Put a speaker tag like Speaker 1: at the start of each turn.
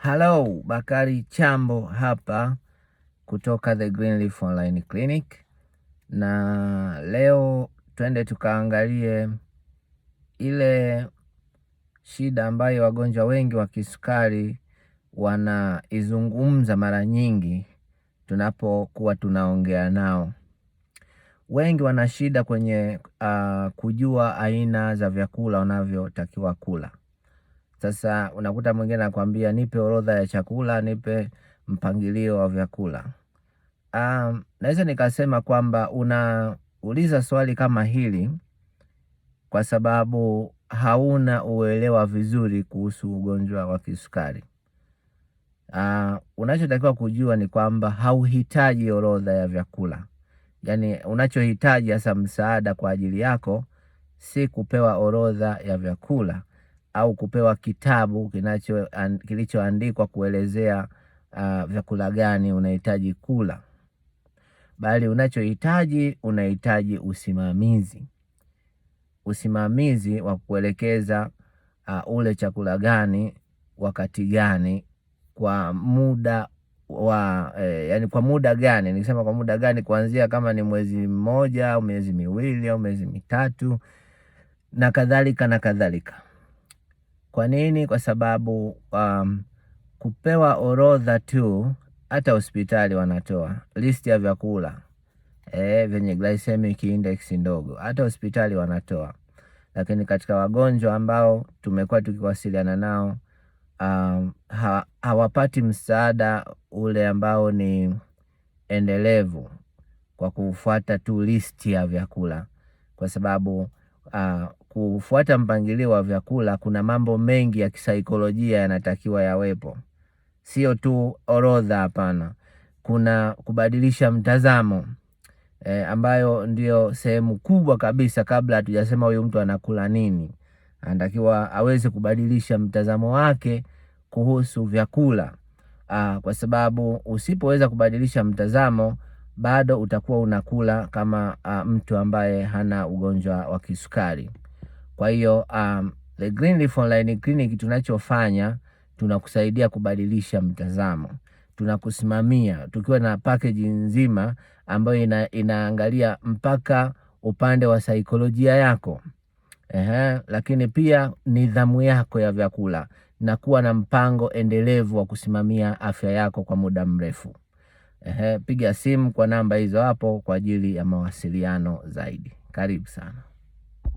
Speaker 1: Hello, Bakari Chambo hapa kutoka The Greenleaf Online Clinic, na leo twende tukaangalie ile shida ambayo wagonjwa wengi wa kisukari wanaizungumza mara nyingi tunapokuwa tunaongea nao. Wengi wana shida kwenye kujua aina za vyakula wanavyotakiwa kula. Sasa unakuta mwingine anakuambia nipe orodha ya chakula, nipe mpangilio wa vyakula. Naweza nikasema kwamba unauliza swali kama hili kwa sababu hauna uelewa vizuri kuhusu ugonjwa wa kisukari. Unachotakiwa kujua ni kwamba hauhitaji orodha ya vyakula. Yaani unachohitaji hasa msaada kwa ajili yako si kupewa orodha ya vyakula au kupewa kitabu kilichoandikwa kuelezea vyakula gani unahitaji kula, bali unahitaji usimamizi wa kuelekeza ule chakula gani wakati gani kwa muda yani kwa muda gani. Nikisema kwa muda gani, kuanzia kama ni mwezi mmoja au miezi miwili au miezi mitatu na kadhalika na kadhalika. Kwa nini? Kwa sababu kupewa orodha tu, hata hospitali wanatoa listi ya vyakula vyenye glycemic index ndogo, hata hospitali wanatoa. Lakini katika wagonjwa ambao tumekuwa tukiwasiliana nao, hawapati msaada ule ambao ni endelevu kwa kufuata tu listi ya vyakula, kwa sababu kufuata mpangilio wa vyakula kuna mambo mengi ya kisaikolojia yanatakiwa yawepo. Sio tu orodha, hapana. Kuna kubadilisha mtazamo ambayo ndio sehemu kubwa kabisa. Kabla hatujasema huyu mtu anakula nini, anatakiwa aweze kubadilisha mtazamo wake kuhusu vyakula, kwa sababu usipoweza kubadilisha mtazamo bado utakuwa unakula kama mtu ambaye hana ugonjwa wa kisukari. Kwa hiyo The Greenleaf Online Clinic tunachofanya, tunakusaidia kubadilisha mtazamo. Tunakusimamia tukiwa na package nzima ambayo inaangalia mpaka upande wa saikolojia yako. Lakini pia nidhamu yako ya vyakula na kuwa na mpango endelevu wa kusimamia afya yako kwa muda mrefu. Piga simu kwa namba hizo hapo kwa ajili ya mawasiliano zaidi. Karibu sana.